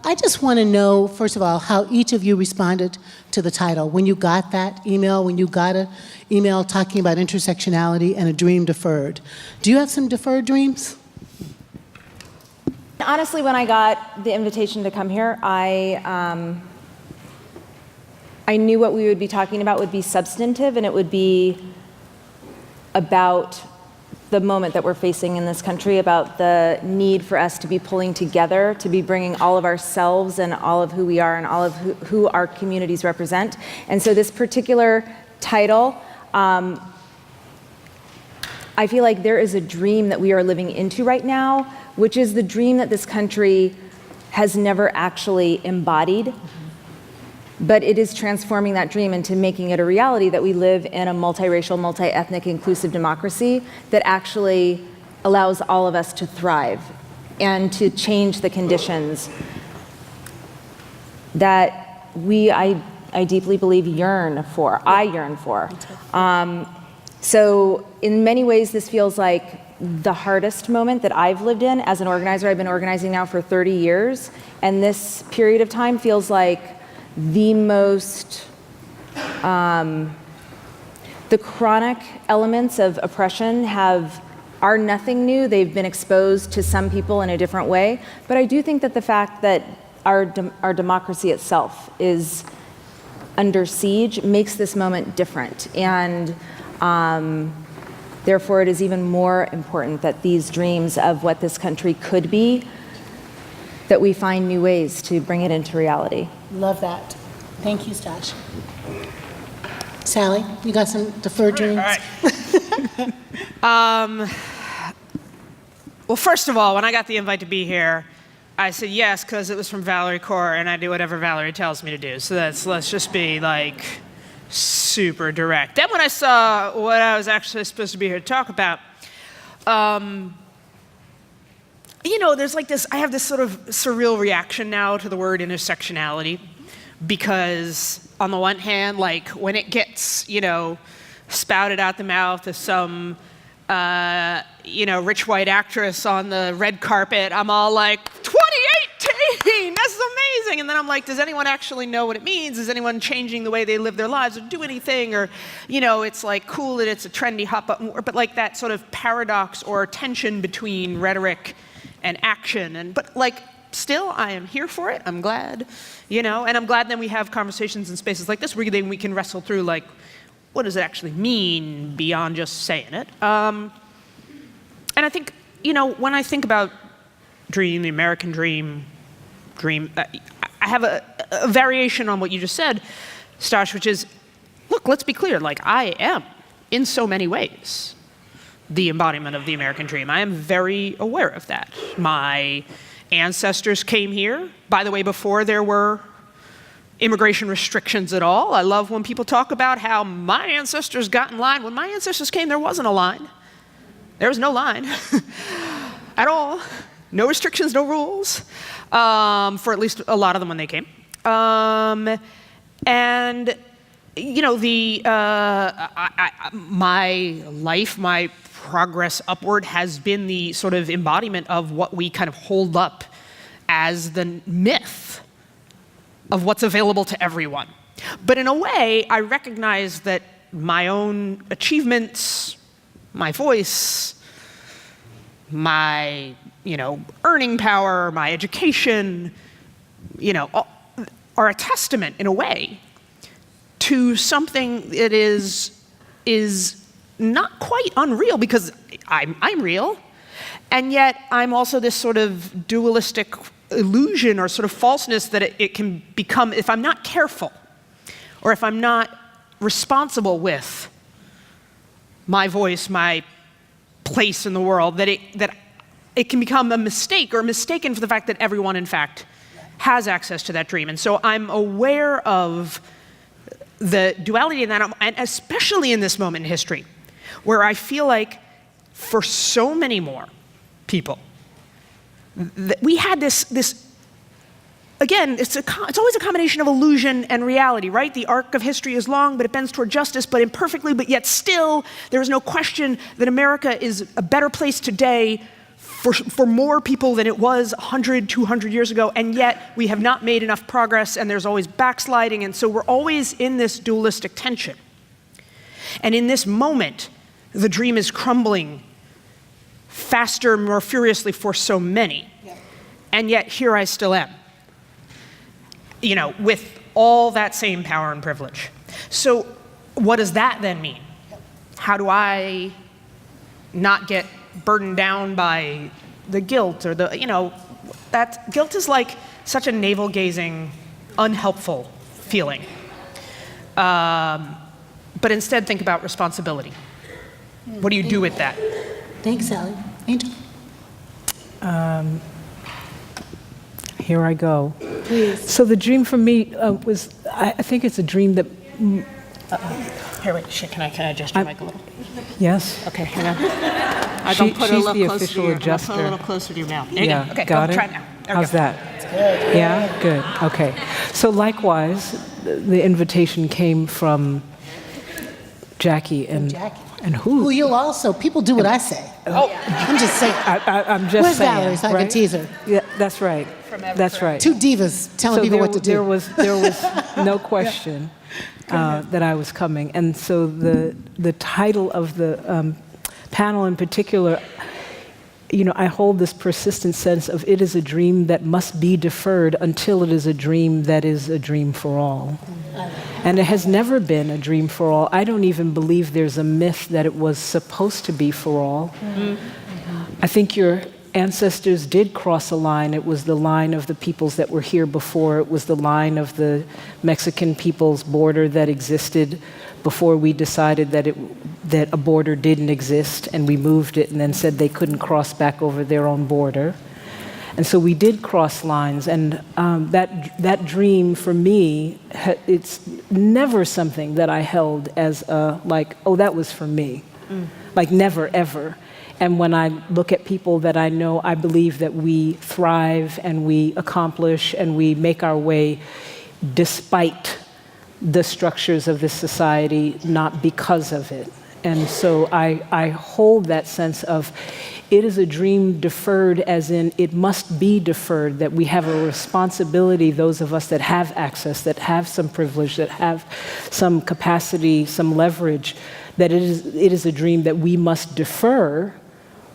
I just want to know, first of all, how each of you responded to the title. When you got that email, when you got an email talking about intersectionality and a dream deferred. Do you have some deferred dreams? Honestly, when I got the invitation to come here, I knew what we would be talking about would be substantive, and it would be about the moment that we're facing in this country, about the need for us to be pulling together, to be bringing all of ourselves and all of who we are and all of who our communities represent. And so this particular title, I feel like there is a dream that we are living into right now, which is the dream that this country has never actually embodied. But it is transforming that dream into making it a reality that we live in a multiracial, multi-ethnic, inclusive democracy that actually allows all of us to thrive and to change the conditions that I deeply believe yearn for. I yearn for. So in many ways, this feels like the hardest moment that I've lived in as an organizer. I've been organizing now for 30 years, and this period of time feels like the most, the chronic elements of oppression are nothing new. They've been exposed to some people in a different way. But I do think that the fact that our democracy itself is under siege makes this moment different. And therefore, it is even more important that these dreams of what this country could be, that we find new ways to bring it into reality. Love that. Thank you, Stosh. Sally, you got some deferred dreams? All right. Well, first of all, when I got the invite to be here, I said yes because it was from Valerie Kaur, and I do whatever Valerie tells me to do. So let's just be like super direct. Then when I saw what I was actually supposed to be here to talk about, there's like this, I have this sort of surreal reaction now to the word intersectionality, because on the one hand, like when it gets, spouted out the mouth of some, rich white actress on the red carpet, I'm all like, 2018, that's amazing. And then I'm like, does anyone actually know what it means? Is anyone changing the way they live their lives or do anything? Or, it's like cool that it's a trendy hot button, but like that sort of paradox or tension between rhetoric and action, but like still I am here for it. I'm glad, and I'm glad then we have conversations in spaces like this where then we can wrestle through like, what does it actually mean beyond just saying it? And I think, when I think about dream, the American dream, I have a variation on what you just said, Stosh, which is, look, let's be clear, like I am in so many ways the embodiment of the American dream. I am very aware of that. My ancestors came here, by the way, before there were immigration restrictions at all. I love when people talk about how my ancestors got in line. When my ancestors came, there wasn't a line. There was no line at all. No restrictions, no rules, for at least a lot of them when they came. My life, my progress upward has been the sort of embodiment of what we kind of hold up as the myth of what's available to everyone. But in a way, I recognize that my own achievements, my voice, my, earning power, my education, are a testament in a way to something that is not quite unreal, because I'm real, and yet I'm also this sort of dualistic illusion or sort of falseness that it can become if I'm not careful, or if I'm not responsible with my voice, my place in the world, that it can become a mistake or mistaken for the fact that everyone, in fact, has access to that dream. And so I'm aware of the duality in that, and especially in this moment in history, where I feel like for so many more people, we had this again, it's always a combination of illusion and reality, right? The arc of history is long, but it bends toward justice, but imperfectly, but yet still, there is no question that America is a better place today for more people than it was 100, 200 years ago, and yet we have not made enough progress, and there's always backsliding, and so we're always in this dualistic tension. And in this moment, the dream is crumbling faster, more furiously for so many. And yet here I still am, with all that same power and privilege. So what does that then mean? How do I not get burdened down by the guilt or that guilt is like such a navel-gazing, unhelpful feeling. But instead think about responsibility. What do you do with that? Thanks, Sally. Angel? Here I go. Please. So the dream for me was, I think it's a dream that, Here, wait, can I adjust your mic a little? yes? Okay, hang on. I'm gonna put it a She's little the closer to official your, I'm gonna adjuster. put it a little closer to your mouth. There you Yeah, go. Okay, got go, it? try it now. There we How's go. that? Yeah, good, okay. So likewise, the invitation came from Jackie and Who you'll also, people do what I say. Oh, I'm just saying. I'm just Where's saying. Valerie so I can right? tease her? Yeah, that's right. That's right. Two divas telling So people what to do. there was no question that I was coming, and so the title of the panel in particular, I hold this persistent sense of it is a dream that must be deferred until it is a dream that is a dream for all. And it has never been a dream for all. I don't even believe there's a myth that it was supposed to be for all. I think your ancestors did cross a line. It was the line of the peoples that were here before. It was the line of the Mexican people's border that existed before we decided that a border didn't exist, and we moved it and then said they couldn't cross back over their own border. And so we did cross lines, and that dream for me, it's never something that I held as that was for me. Like never, ever. And when I look at people that I know, I believe that we thrive and we accomplish and we make our way despite the structures of this society, not because of it. And so I hold that sense of it is a dream deferred, as in it must be deferred, that we have a responsibility, those of us that have access, that have some privilege, that have some capacity, some leverage, that it is a dream that we must defer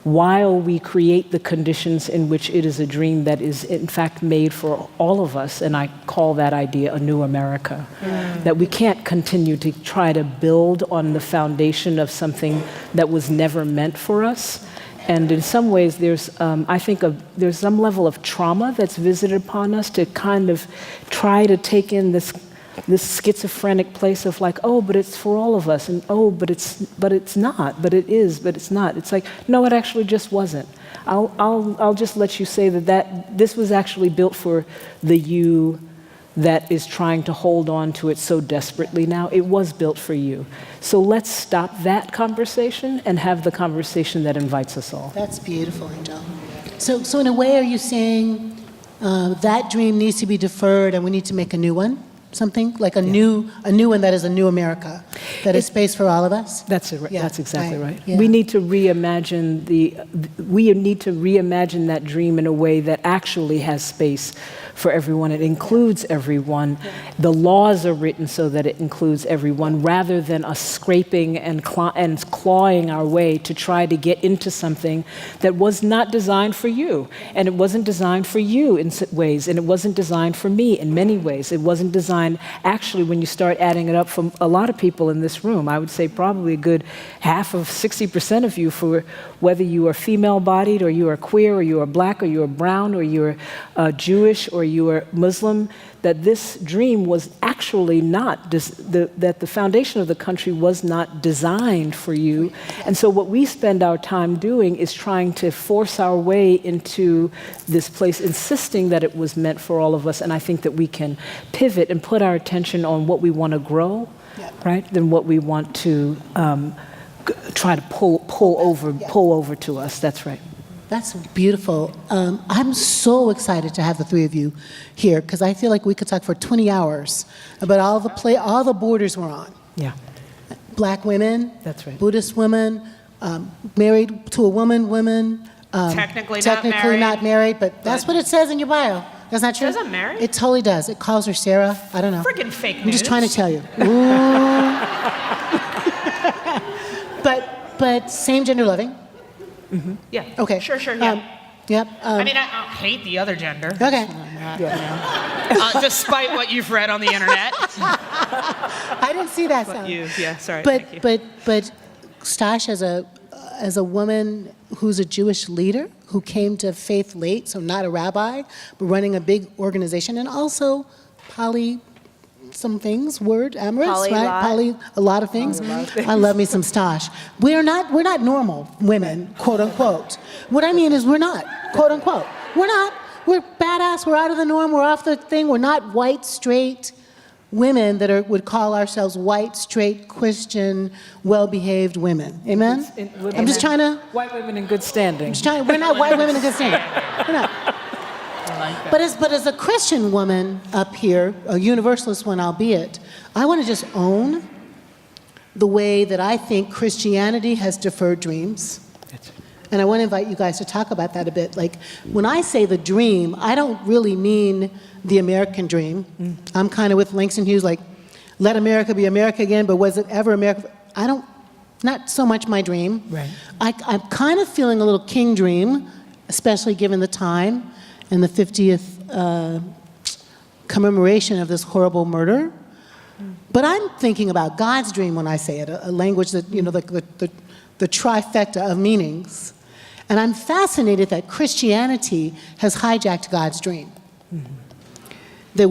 while we create the conditions in which it is a dream that is in fact made for all of us. And I call that idea a new America. That we can't continue to try to build on the foundation of something that was never meant for us. And in some ways, there's some level of trauma that's visited upon us to kind of try to take in this schizophrenic place of like, oh, but it's for all of us, and oh, but it's not, but it is, but it's not. It's like, no, it actually just wasn't. I'll just let you say that this was actually built for the you that is trying to hold on to it so desperately now. It was built for you. So let's stop that conversation and have the conversation that invites us all. That's beautiful, Angel. So in a way, are you saying that dream needs to be deferred and we need to make a new one? Something like a new one that is a new America, that is space for all of us? That's it. Yeah, that's exactly right. Yeah. We need to reimagine that dream in a way that actually has space for everyone. It includes everyone. The laws are written so that it includes everyone, rather than us scraping and clawing our way to try to get into something that was not designed for you. And it wasn't designed for you in ways, and it wasn't designed for me in many ways. It wasn't designed, actually, when you start adding it up, from a lot of people in this room, I would say probably a good half of 60% of you, for whether you are female-bodied, or you are queer, or you are black, or you are brown, or you are Jewish, or you are Muslim, that this dream was actually not, that the foundation of the country was not designed for you. And so what we spend our time doing is trying to force our way into this place, insisting that it was meant for all of us. And I think that we can pivot and put our attention on what we want to grow, right, than what we want to try to pull over to us. That's right. That's beautiful. I'm so excited to have the three of you here, because I feel like we could talk for 20 hours about all the borders we're on. Yeah. Black women, That's right. Buddhist women, married to a woman, technically not married, but that's what it says in your bio. That's not true? It says I'm married? It totally does. It calls her Sarah. I don't know. Friggin' fake news. I'm just trying to tell you. Ooh. but same gender loving. Yeah. Okay. Sure, yeah. Yep. I mean, I hate the other gender. Okay. Despite what you've read on the internet. I didn't see that. Sorry. But thank you. but Stosh, as a woman who's a Jewish leader who came to faith late, so not a rabbi, but running a big organization, and also amorous, right? A lot of things. I love me some Stosh. We're not normal women, quote unquote. What I mean is we're not, quote unquote. We're not. We're badass. We're out of the norm. We're off the thing. We're not white, straight women that would call ourselves white, straight, Christian, well-behaved women. Amen? I'm just trying to... White women in good standing. We're not white women in good standing. We're not. But as a Christian woman up here, a universalist one albeit, I want to just own the way that I think Christianity has deferred dreams. And I want to invite you guys to talk about that a bit. Like, when I say the dream, I don't really mean the American dream. I'm kind of with Langston Hughes, like, let America be America again, but was it ever America? Not so much my dream. Right. I'm kind of feeling a little king dream, especially given the time and the 50th commemoration of this horrible murder. But I'm thinking about God's dream when I say it, a language that, the trifecta of meanings. And I'm fascinated that Christianity has hijacked God's dream. That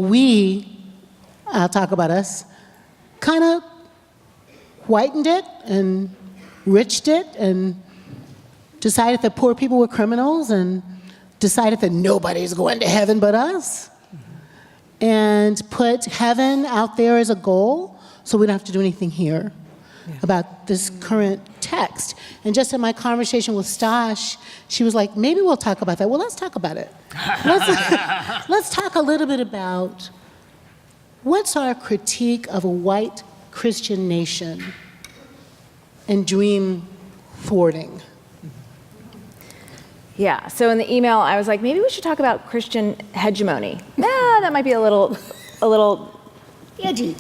I'll talk about us, kind of whitened it and riched it and decided that poor people were criminals and decided that nobody's going to heaven but us. And put heaven out there as a goal so we don't have to do anything here. About this current text. And just in my conversation with Stosh, she was like, maybe we'll talk about that. Well, let's talk about it. Let's talk a little bit about what's our critique of a white Christian nation and dream thwarting. Yeah, so in the email, I was like, maybe we should talk about Christian hegemony. That might be a little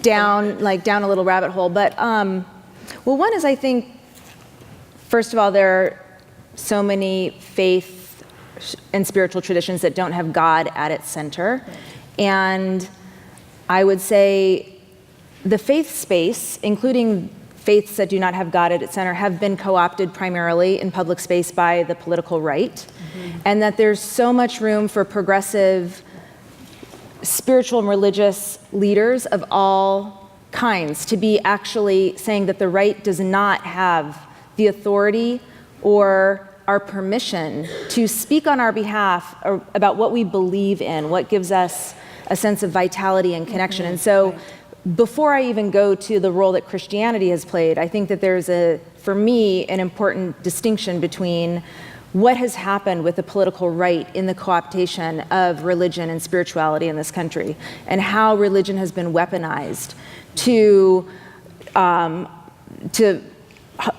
down a little rabbit hole. But, well, one is I think, first of all, there are so many faith and spiritual traditions that don't have God at its center. And I would say the faith space, including faiths that do not have God at its center, have been co-opted primarily in public space by the political right. And that there's so much room for progressive spiritual and religious leaders of all kinds to be actually saying that the right does not have the authority or our permission to speak on our behalf about what we believe in, what gives us a sense of vitality and connection. And so before I even go to the role that Christianity has played, I think that there's for me, an important distinction between what has happened with the political right in the co-optation of religion and spirituality in this country, and how religion has been weaponized to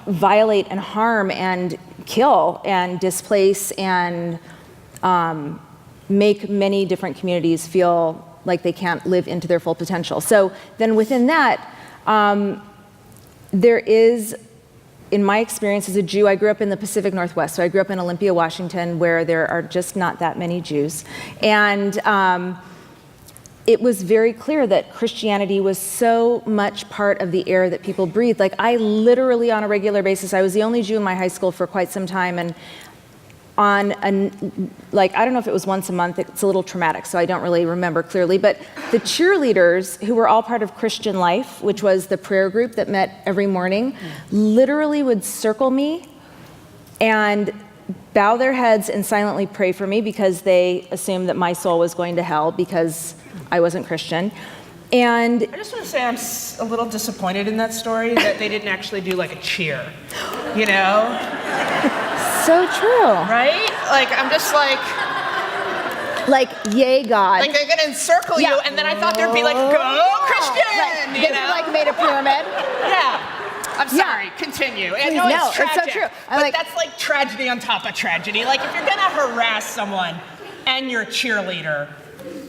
violate and harm and kill and displace and make many different communities feel like they can't live into their full potential. So then within that, there is, in my experience as a Jew, I grew up in the Pacific Northwest. So I grew up in Olympia, Washington, where there are just not that many Jews. And it was very clear that Christianity was so much part of the air that people breathed. Like, I literally, on a regular basis, I was the only Jew in my high school for quite some time, and I don't know if it was once a month, it's a little traumatic, so I don't really remember clearly, but the cheerleaders, who were all part of Christian Life, which was the prayer group that met every morning, literally would circle me and bow their heads and silently pray for me because they assumed that my soul was going to hell because I wasn't Christian. And I just want to say I'm a little disappointed in that story that they didn't actually do like a cheer, you know? so true. Right? Like, I'm just like, yay, God. like they're gonna encircle you, and then I thought there'd be like, go Christian, Right. you They know? like made a pyramid. Yeah. I'm sorry, continue. I know No, it's it's tragic, so true. but that's like tragedy on top of tragedy. Like if you're gonna harass someone and you're a cheerleader.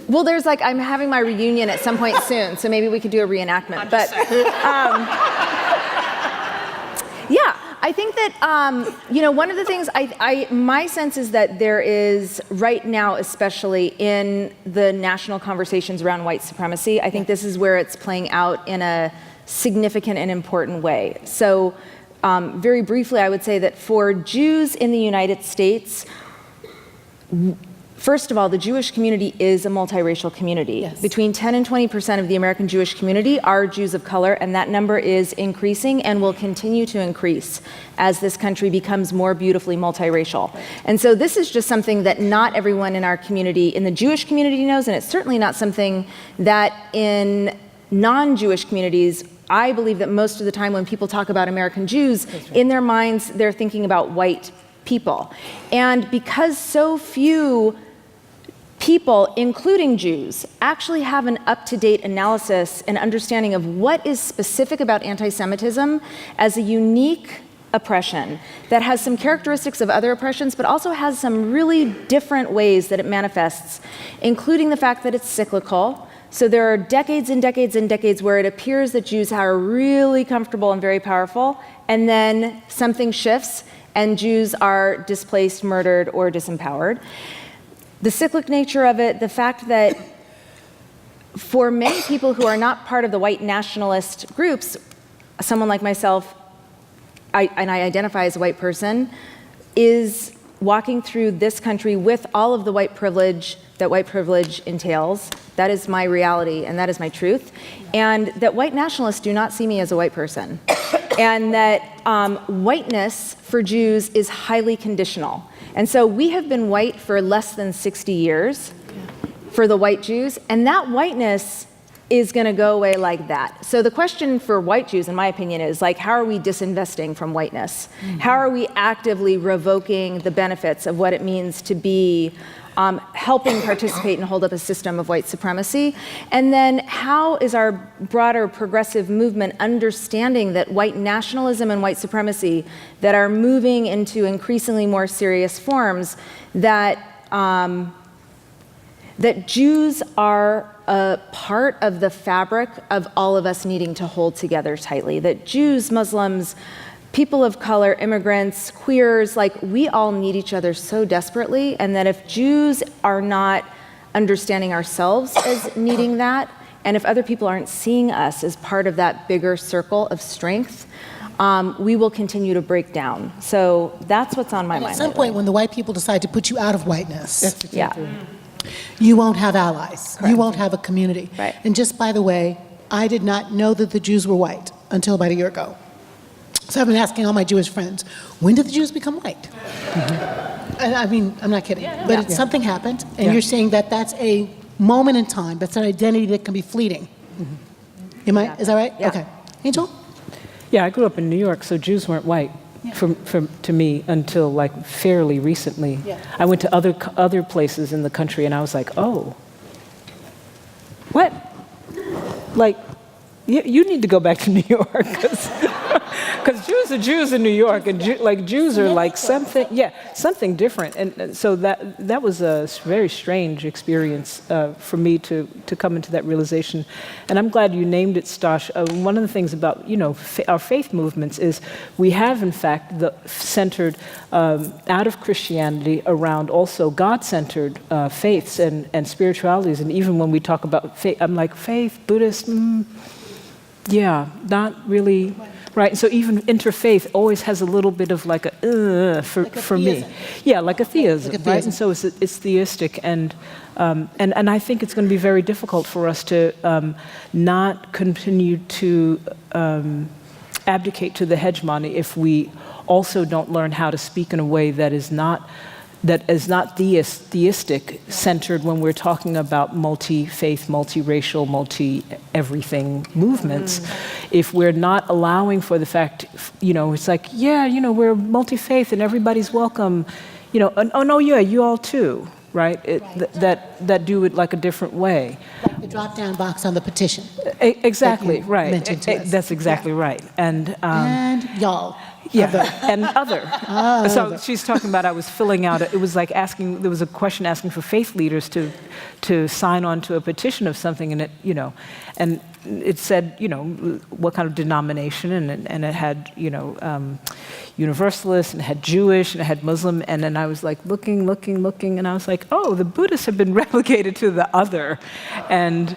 Well, there's like, I'm having my reunion at some point soon, so maybe we could do a reenactment. I'm But just saying. yeah, I think that, one of the things, my sense is that there is, right now especially in the national conversations around white supremacy, I think this is where it's playing out in a significant and important way. So very briefly, I would say that for Jews in the United States, first of all, the Jewish community is a multiracial community. Yes. Between 10 and 20% of the American Jewish community are Jews of color, and that number is increasing and will continue to increase as this country becomes more beautifully multiracial. And so this is just something that not everyone in our community, in the Jewish community knows, and it's certainly not something that in non-Jewish communities, I believe that most of the time when people talk about American Jews, in their minds, they're thinking about white people. And because so few people, including Jews, actually have an up-to-date analysis and understanding of what is specific about anti-Semitism as a unique oppression that has some characteristics of other oppressions, but also has some really different ways that it manifests, including the fact that it's cyclical. So there are decades and decades and decades where it appears that Jews are really comfortable and very powerful, and then something shifts and Jews are displaced, murdered, or disempowered. The cyclic nature of it, the fact that for many people who are not part of the white nationalist groups, someone like myself, and I identify as a white person, is walking through this country with all of the white privilege that white privilege entails. That is my reality and that is my truth. And that white nationalists do not see me as a white person. And that whiteness for Jews is highly conditional. And so we have been white for less than 60 years for the white Jews, and that whiteness is going to go away like that. So the question for white Jews, in my opinion, is like, how are we disinvesting from whiteness? How are we actively revoking the benefits of what it means to be helping participate and hold up a system of white supremacy? And then how is our broader progressive movement understanding that white nationalism and white supremacy that are moving into increasingly more serious forms, that that Jews are a part of the fabric of all of us needing to hold together tightly, that Jews, Muslims, people of color, immigrants, queers, like we all need each other so desperately, and that if Jews are not understanding ourselves as needing that, and if other people aren't seeing us as part of that bigger circle of strength, we will continue to break down. So that's what's on my mind. At some point, when the white people decide to put you out of whiteness, yeah. you won't have allies. You won't have a community. Right. And just by the way, I did not know that the Jews were white until about a year ago. So I've been asking all my Jewish friends, when did the Jews become white? And I mean, I'm not kidding. But something happened, and you're saying that that's a moment in time, that's an identity that can be fleeting. Is that right? Yeah. Okay. Angel? Yeah, I grew up in New York, so Jews weren't white to me until like fairly recently. Yeah. I went to other places in the country, and I was like, oh, what? Like, you need to go back to New York, because Jews are Jews in New York, and Jews are like something different. And so that was a very strange experience for me to come into that realization. And I'm glad you named it, Stosh. One of the things about our faith movements is we have, in fact, centered out of Christianity around also God-centered faiths and spiritualities. And even when we talk about faith, I'm like, faith, Buddhist, yeah, not really. Right, so even interfaith always has a little bit of like a for me. Yeah, like a theism, right? And so it's theistic, and I think it's going to be very difficult for us to not continue to abdicate to the hegemony if we also don't learn how to speak in a way that is not theistic centered when we're talking about multi-faith, multi-racial, multi-everything movements. If we're not allowing for the fact, it's like, we're multi-faith and everybody's welcome, oh no, yeah, you all too. right? That do it like a different way. Like the drop-down box on the petition. Exactly, that you right. mentioned to us. That's exactly right. And Y'all. yeah, and other. So she's talking about I was filling out, it was like there was a question asking for faith leaders to sign on to a petition of something, and it, and it said, what kind of denomination, and it had, Universalist, and it had Jewish, and it had Muslim, and then I was like looking, and I was like, oh, the Buddhists have been relegated to the other, and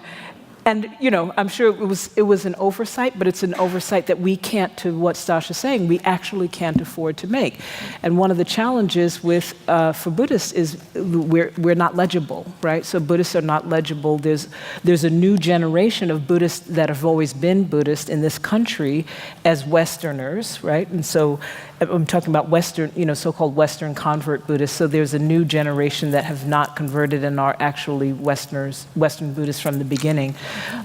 I'm sure it was an oversight, but it's an oversight that we can't, to what Stosh is saying, we actually can't afford to make. And one of the challenges for Buddhists is we're not legible, right? So Buddhists are not legible. There's a new generation of Buddhists that have always been Buddhist in this country as Westerners, right? And so I'm talking about Western, so-called Western convert Buddhists. So there's a new generation that have not converted and are actually Western Buddhists from the beginning.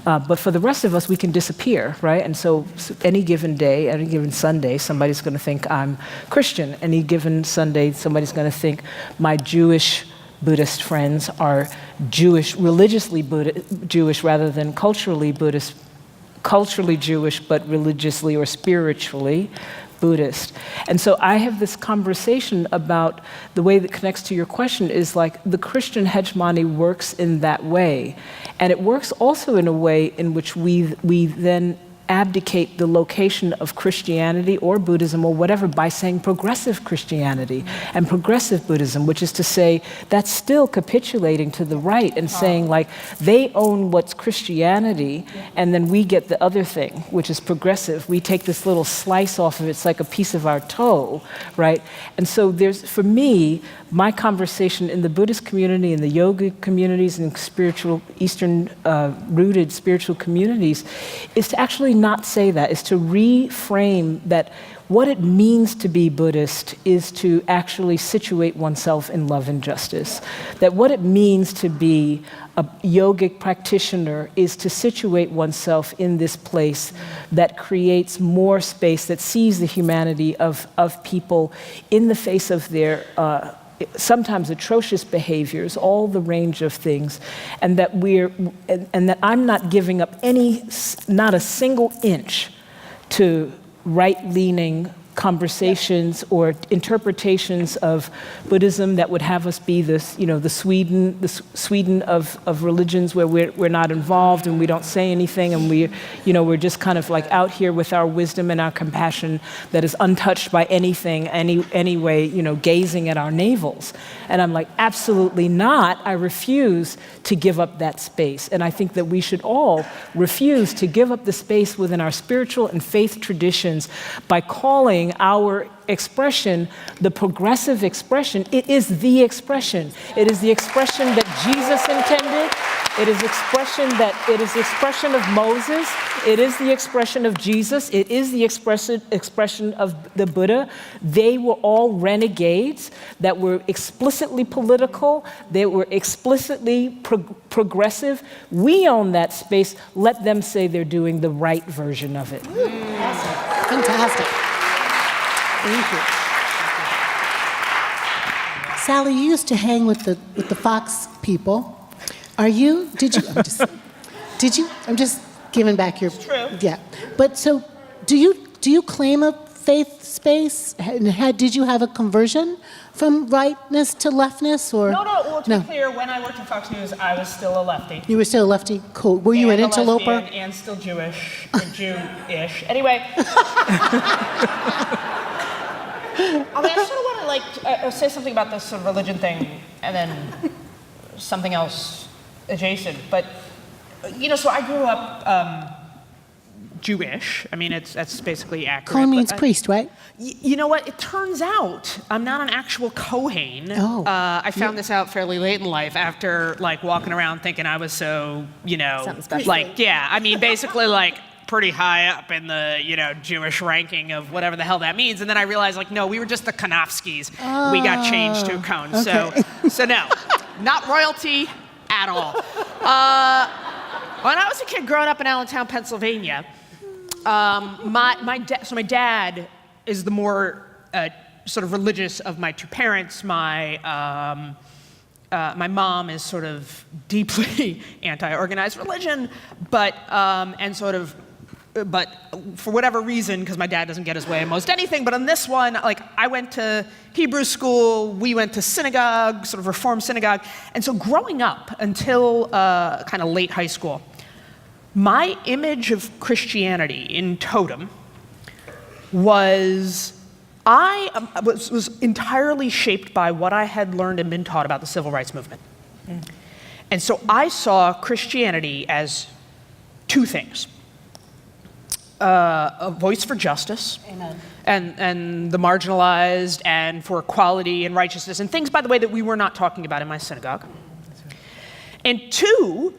But for the rest of us, we can disappear, right? And so any given day, any given Sunday, somebody's going to think I'm Christian. Any given Sunday, somebody's going to think my Jewish Buddhist friends are Jewish, religiously Jewish rather than culturally Buddhist, culturally Jewish, but religiously or spiritually Buddhist. And so I have this conversation about the way that connects to your question is like the Christian hegemony works in that way. And it works also in a way in which we then abdicate the location of Christianity or Buddhism or whatever by saying progressive Christianity and progressive Buddhism, which is to say that's still capitulating to the right and saying like they own what's Christianity and then we get the other thing, which is progressive. We take this little slice off of it, it's like a piece of our toe, right? And so for me, my conversation in the Buddhist community, in the yoga communities, and spiritual, Eastern-rooted spiritual communities, is to actually not say that, is to reframe that what it means to be Buddhist is to actually situate oneself in love and justice. That what it means to be a yogic practitioner is to situate oneself in this place that creates more space, that sees the humanity of people in the face of their sometimes atrocious behaviors, all the range of things, and that that I'm not giving up not a single inch to right-leaning conversations or interpretations of Buddhism that would have us be this, the Sweden of religions where we're not involved and we don't say anything and we're just kind of like out here with our wisdom and our compassion that is untouched by anything, anyway, gazing at our navels. And I'm like, absolutely not. I refuse to give up that space. And I think that we should all refuse to give up the space within our spiritual and faith traditions by calling our expression the progressive expression. It is the expression. It is the expression that Jesus intended. It is the expression of Moses. It is the expression of Jesus. It is the expression of the Buddha. They were all renegades that were explicitly political. They were explicitly progressive. We own that space. Let them say they're doing the right version of it. Awesome. Fantastic. Thank you. Sally, you used to hang with the Fox people. Did you? I'm just giving back your. It's true. Yeah. But so, do you claim a faith space? And did you have a conversion from rightness to leftness, or? No. Well, to be clear, when I worked at Fox News, I was still a lefty. You were still a lefty? Cool. Were you an interloper? And still Jewish, or Jew-ish. Anyway. I sort of want to say something about this sort of religion thing, and then something else adjacent. But so I grew up Jewish. I mean, that's basically accurate. Kohn means priest, right? You know what? It turns out I'm not an actual Kohen. Oh. I found this out fairly late in life after walking around thinking I was so Something special. basically pretty high up in the Jewish ranking of whatever the hell that means, and then I realized no, we were just the Kanofskis. We got changed to Kohn. Okay. So no, not royalty at all. When I was a kid growing up in Allentown, Pennsylvania, my dad is the more sort of religious of my two parents. My my mom is sort of deeply anti-organized religion, but for whatever reason, because my dad doesn't get his way in most anything, but on this one, like, I went to Hebrew school, we went to synagogue, sort of Reform synagogue, and so growing up until kind of late high school, my image of Christianity in totem was entirely shaped by what I had learned and been taught about the civil rights movement. And so I saw Christianity as two things. A voice for justice. Amen. And the marginalized, and for equality and righteousness, and things, by the way, that we were not talking about in my synagogue. And two,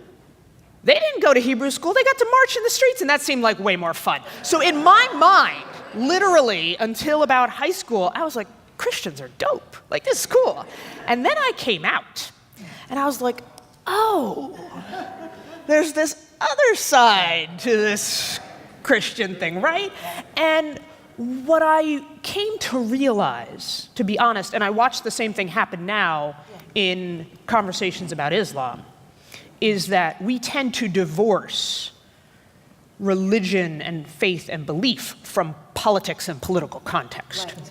they didn't go to Hebrew school, they got to march in the streets, and that seemed like way more fun. So in my mind, literally until about high school, I was like, Christians are dope. Like, this is cool. And then I came out, and I was like, oh, there's this other side to this Christian thing, right? And what I came to realize, to be honest, and I watch the same thing happen now in conversations about Islam, is that we tend to divorce religion and faith and belief from politics and political context. Right.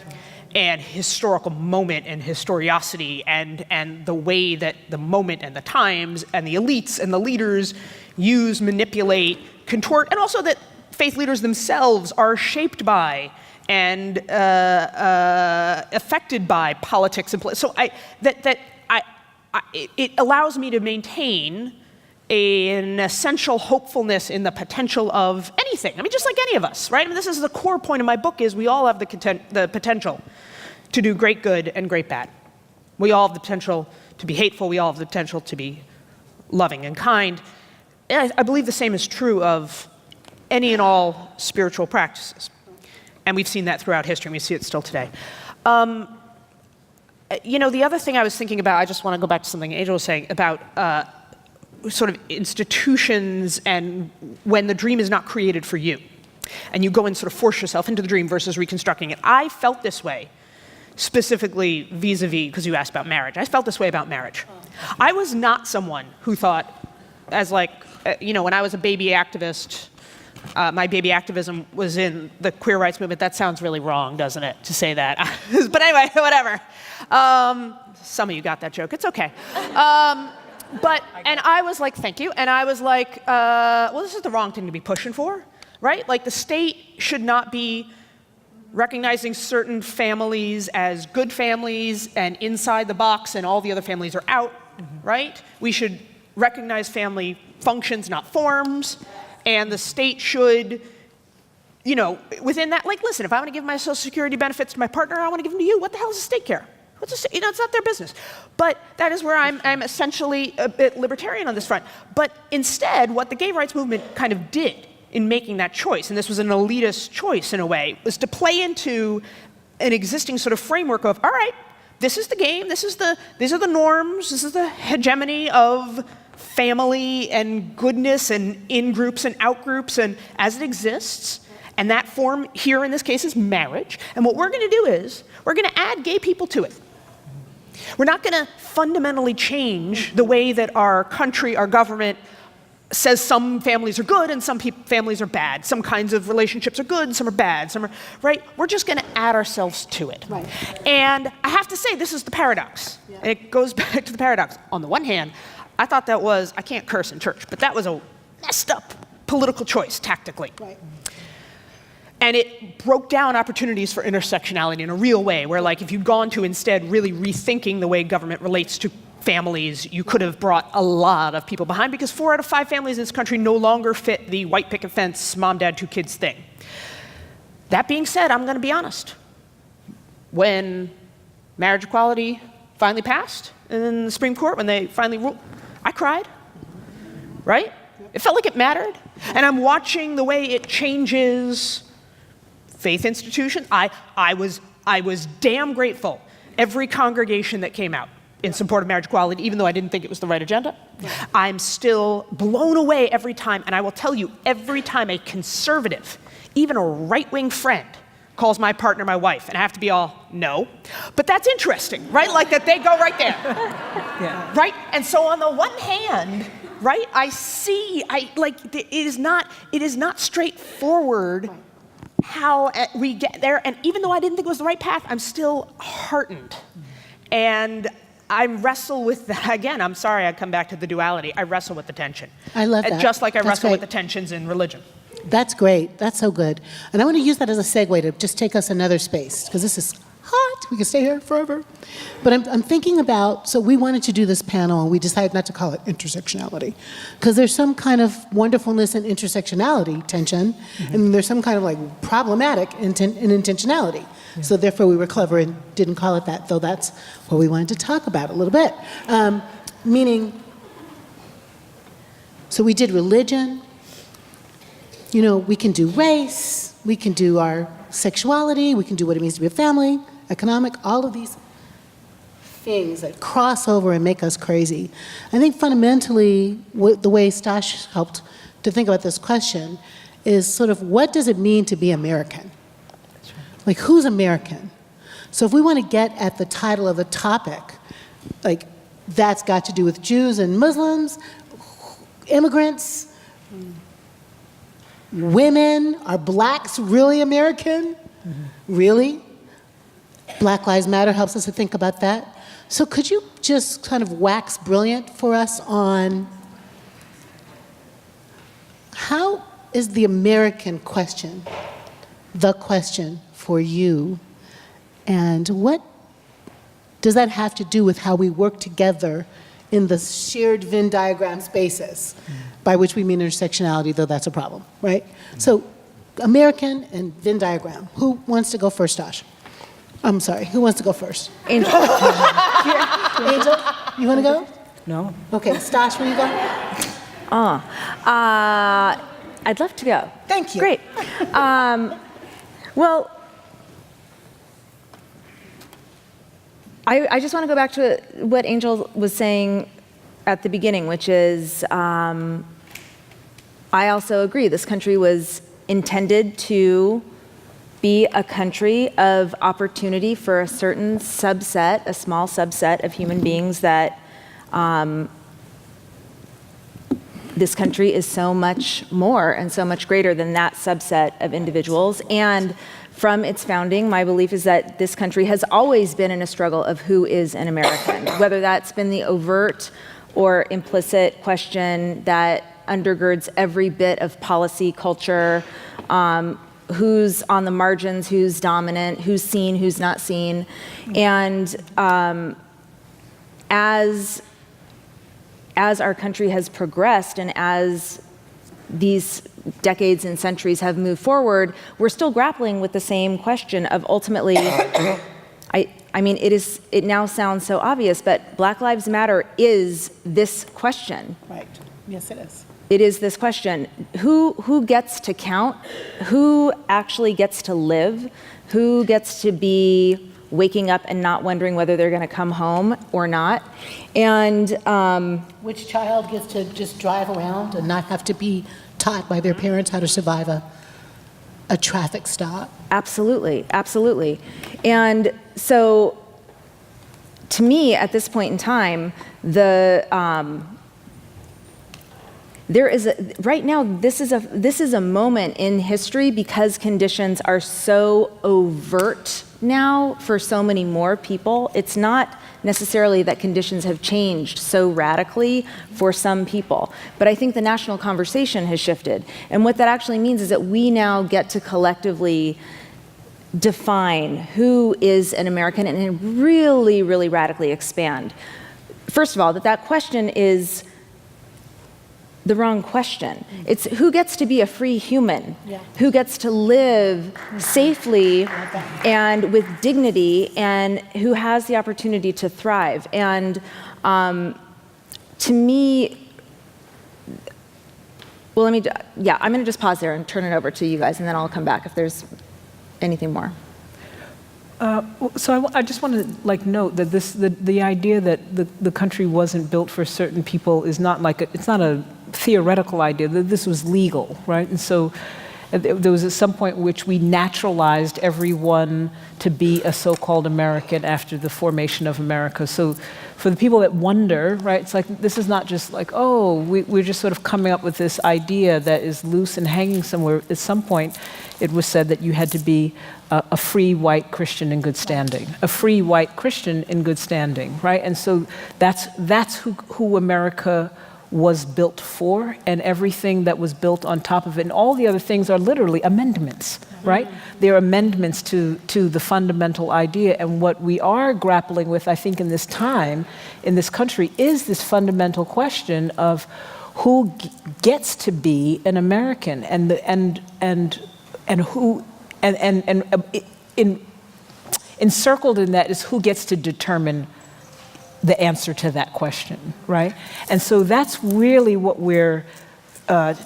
And historical moment and historiosity and the way that the moment and the times and the elites and the leaders use, manipulate, contort, and also that faith leaders themselves are shaped by and affected by politics and so it allows me to maintain an essential hopefulness in the potential of anything. I mean, just like any of us, right? I mean, this is the core point of my book: is we all have the potential to do great good and great bad. We all have the potential to be hateful. We all have the potential to be loving and kind. And I believe the same is true of any and all spiritual practices. And we've seen that throughout history, and we see it still today. You know, the other thing I was thinking about, I just want to go back to something Angel was saying about sort of institutions and when the dream is not created for you, and you go and sort of force yourself into the dream versus reconstructing it. I felt this way, specifically vis-a-vis, because you asked about marriage. I felt this way about marriage. I was not someone who thought, as like, you know, when I was a baby activist, my baby activism was in the queer rights movement. That sounds really wrong, doesn't it, to say that? But anyway, whatever. Some of you got that joke. It's okay. And I was like, thank you. And I was like, well, this is the wrong thing to be pushing for, right? Like, the state should not be recognizing certain families as good families and inside the box, and all the other families are out, right? We should recognize family functions, not forms. And the state should, you know, within that, like, listen, if I want to give my Social Security benefits to my partner, I want to give them to you. What the hell does the state care? What's the state? You know, it's not their business. But that is where I'm essentially a bit libertarian on this front. But instead, what the gay rights movement kind of did in making that choice, and this was an elitist choice in a way, was to play into an existing sort of framework of, all right, this is the game, these are the norms, this is the hegemony of family and goodness and in-groups and out-groups, and as it exists, and that form here in this case is marriage. And what we're going to do is we're going to add gay people to it. We're not going to fundamentally change the way that our country, our government, says some families are good and some families are bad. Some kinds of relationships are good, some are bad, some are, right? We're just going to add ourselves to it. Right. And I have to say, this is the paradox. Yeah. And it goes back to the paradox. On the one hand, I thought that was, I can't curse in church, but that was a messed up political choice, tactically. Right. And it broke down opportunities for intersectionality in a real way, where, like, if you'd gone to instead really rethinking the way government relates to families, you could have brought a lot of people behind, because 4 out of 5 families in this country no longer fit the white picket fence, mom, dad, 2 kids thing. That being said, I'm going to be honest. When marriage equality finally passed in the Supreme Court, when they finally ruled, I cried, right? It felt like it mattered. And I'm watching the way it changes faith institutions. I was damn grateful every congregation that came out in support of marriage equality, even though I didn't think it was the right agenda. Right. I'm still blown away every time, and I will tell you, every time a conservative, even a right-wing friend, calls my partner my wife, and I have to be all, no. But that's interesting, right? Like that they go right there, Yeah. right? And so on the one hand, right, it is not straightforward how we get there. And even though I didn't think it was the right path, I'm still heartened. And I wrestle with that. Again, I'm sorry I come back to the duality. I wrestle with the tension. I love that. Just like I That's wrestle with great. the tensions in religion. That's great. That's so good. And I want to use that as a segue to just take us another space, because this is hot. We can stay here forever. But I'm thinking about, so we wanted to do this panel, and we decided not to call it intersectionality, because there's some kind of wonderfulness in intersectionality, tension, and there's some kind of like problematic in intentionality. Yeah. So therefore we were clever and didn't call it that, though that's what we wanted to talk about a little bit. Meaning, so we did religion, you know, we can do race, we can do our sexuality, we can do what it means to be a family, economic, all of these things that cross over and make us crazy. I think fundamentally, the way Stosh helped to think about this question is sort of, what does it mean to be American? Like, who's American? So if we want to get at the title of the topic, like, that's got to do with Jews and Muslims, immigrants, women. Are blacks really American? Really? Black Lives Matter helps us to think about that. So could you just kind of wax brilliant for us on how is the American question the question for you, and what does that have to do with how we work together in the shared Venn diagram spaces, by which we mean intersectionality, though that's a problem, right? So American and Venn diagram. Who wants to go first, Stosh? I'm sorry, who wants to go first? Angel. Angel, you want to go? No? Okay, Stosh, will you go? I'd love to go. Thank you. Great. Well, I just want to go back to what Angel was saying at the beginning, which is I also agree. This country was intended to be a country of opportunity for a certain subset, a small subset of human beings that this country is so much more and so much greater than that subset of individuals. And from its founding, my belief is that this country has always been in a struggle of who is an American, whether that's been the overt or implicit question that undergirds every bit of policy, culture, who's on the margins, who's dominant, who's seen, who's not seen. And as our country has progressed and as these decades and centuries have moved forward, we're still grappling with the same question of ultimately, I mean, it now sounds so obvious, but Black Lives Matter is this question. Right, yes it is. It is this question. Who gets to count? Who actually gets to live? Who gets to be waking up and not wondering whether they're going to come home or not? And Which child gets to just drive around and not have to be taught by their parents how to survive a traffic stop? absolutely, absolutely. And so, to me, at this point in time, right now, this is a moment in history because conditions are so overt now for so many more people. It's not necessarily that conditions have changed so radically for some people, but I think the national conversation has shifted. And what that actually means is that we now get to collectively define who is an American and really, really radically expand. First of all, that question is the wrong question. It's who gets to be a free human, who gets to live safely and with dignity, and who has the opportunity to thrive. And to me, well, I'm going to just pause there and turn it over to you guys, and then I'll come back if there's anything more. So I just want to note that the idea that the country wasn't built for certain people is not it's not a theoretical idea, that this was legal, right? And so There was at some point in which we naturalized everyone to be a so-called American after the formation of America. So for the people that wonder, right, it's like, this is not just like, oh, we're just sort of coming up with this idea that is loose and hanging somewhere. At some point, it was said that you had to be a free white Christian in good standing, a free white Christian in good standing, right? And so that's who America was built for, and everything that was built on top of it. And all the other things are literally amendments, right? They're amendments to the fundamental idea. And what we are grappling with, I think, in this time, in this country, is this fundamental question of who gets to be an American, encircled in that is who gets to determine the answer to that question, right? And so that's really what we're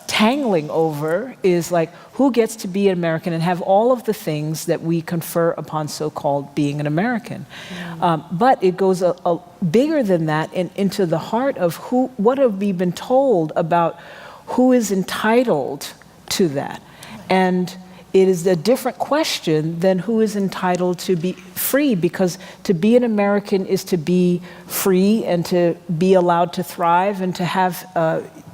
tangling over, is like, who gets to be an American and have all of the things that we confer upon so-called being an American. But it goes a bigger than that, into the heart of what have we been told about who is entitled to that. And it is a different question than who is entitled to be free, because to be an American is to be free and to be allowed to thrive and to have,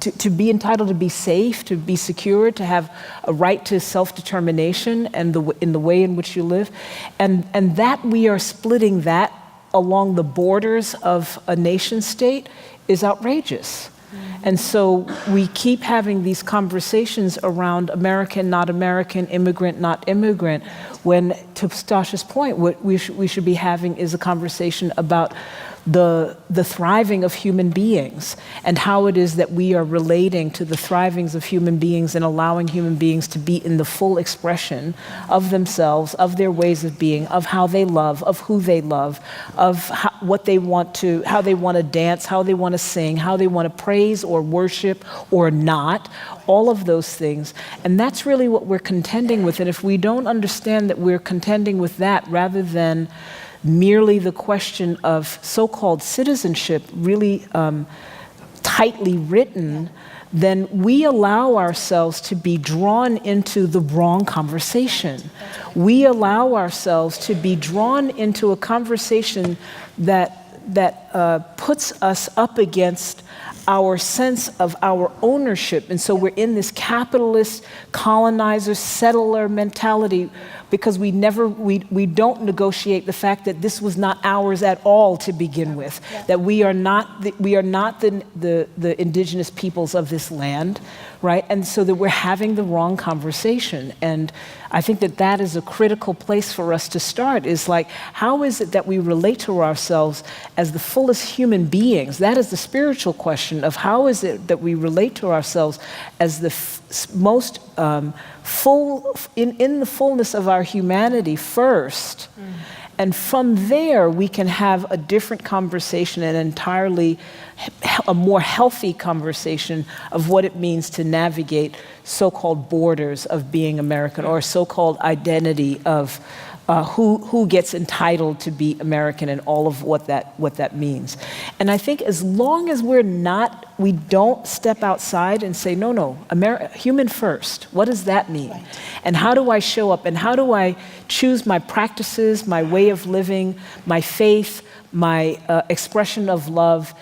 to be entitled to be safe, to be secure, to have a right to self-determination and in the way in which you live. And that we are splitting that along the borders of a nation state is outrageous. And so we keep having these conversations around American, not American, immigrant, not immigrant, when, to Stosh's point, what we should be having is a conversation about the thriving of human beings and how it is that we are relating to the thrivings of human beings and allowing human beings to be in the full expression of themselves, of their ways of being, of how they love, of who they love, of what they want to, how they want to dance, how they want to sing, how they want to praise or worship or not, all of those things. And that's really what we're contending with. And if we don't understand that we're contending with that rather than merely the question of so-called citizenship, really tightly written, then we allow ourselves to be drawn into the wrong conversation. We allow ourselves to be drawn into a conversation that puts us up against our sense of our ownership. And so we're in this capitalist, colonizer, settler mentality, because we don't negotiate the fact that this was not ours at all to begin with, that we are not the indigenous peoples of this land, right? And so that we're having the wrong conversation. And I think that is a critical place for us to start, is like, how is it that we relate to ourselves as the fullest human beings? That is the spiritual question of how is it that we relate to ourselves as the most full, in the fullness of our humanity first. And from there, we can have a different conversation, an entirely a more healthy conversation of what it means to navigate so-called borders of being American, or so-called identity of who gets entitled to be American and all of what that means. And I think as long as we don't step outside and say, no, human first, what does that mean? Right. And how do I show up? And how do I choose my practices, my way of living, my faith, my expression of love,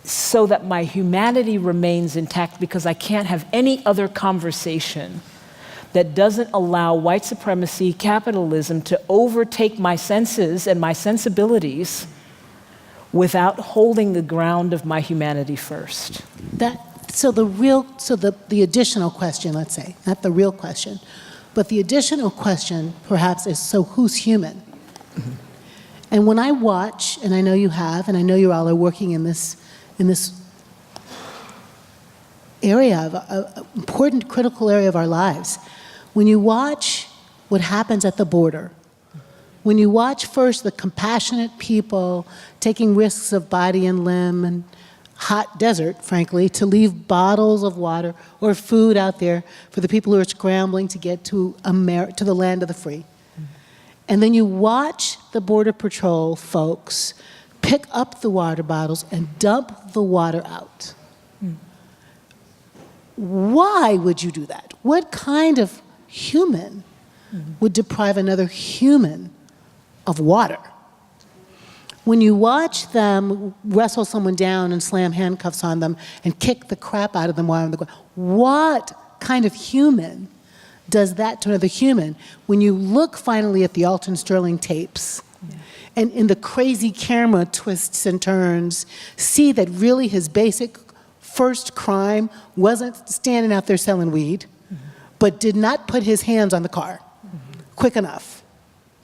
so that my humanity remains intact, because I can't have any other conversation that doesn't allow white supremacy, capitalism to overtake my senses and my sensibilities without holding the ground of my humanity first. So the additional question, let's say, not the real question, but the additional question perhaps is, so who's human? Mm-hmm. And when I watch, and I know you have, and I know you all are working in this area of an important, critical area of our lives, when you watch what happens at the border, when you watch first the compassionate people taking risks of body and limb and hot desert, frankly, to leave bottles of water or food out there for the people who are scrambling to get to the land of the free. And then you watch the Border Patrol folks pick up the water bottles and dump the water out. Why would you do that? What kind of human would deprive another human of water? When you watch them wrestle someone down and slam handcuffs on them and kick the crap out of them while on the ground, what kind of human does that to another human? When you look finally at the Alton Sterling tapes, and in the crazy camera twists and turns, see that really his basic first crime wasn't standing out there selling weed, but did not put his hands on the car quick enough